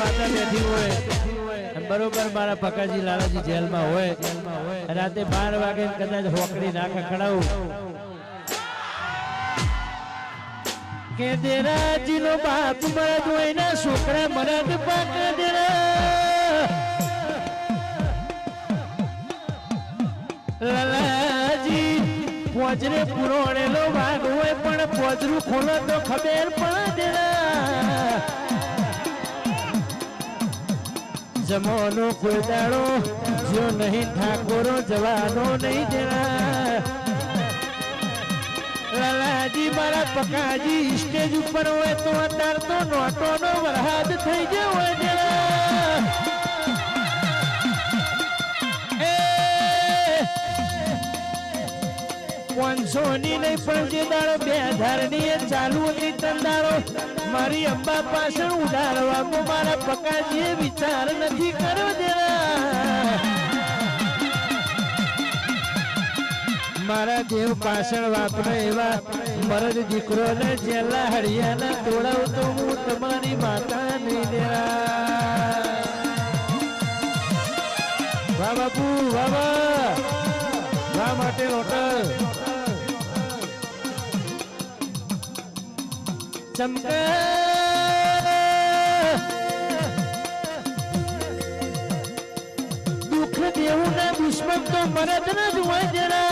માતા બેઠી હોય બરોબર મારા પકાજી લાલાજી જેલમાં હોય રાતે 12 વાગે કદાચ હોકડી ના ખખડાવું કે દેરાજી નો બાપ મરદ હોય ને છોકરા મરદ પાક લાલાજી પોજરે પુરોણેલો વાઘ હોય પણ પોજરું ખોલો તો ખબર પડે જમોનો કોઈ દાડો જો નહીં ઠાકોરો જવાનો નહીં દેના લાલાજી મારા પકાજી સ્ટેજ ઉપર હોય તો અત્યાર તો નોટો નો વરહાદ થઈ ગયો હોય દેના પાંચસોની નહીં પણ જે દાડો 2000 ની ચાલુ હતી તંદારો મારી અંબા પાછળ ઉડાડવામાં મારા પકાજીએ વિચાર નથી કર્યો જરા મારા દેવ પાછળ વાપરે એવા મરદ દીકરો ને જેલા હરિયાના તોડાવ તો હું તમારી માતા નહીં દેરા વાહ બાપુ વાહ વાહ માટે હોટલ દુઃખ દેવું ના દુશ્મન તો મરદ ન જ હોય જરા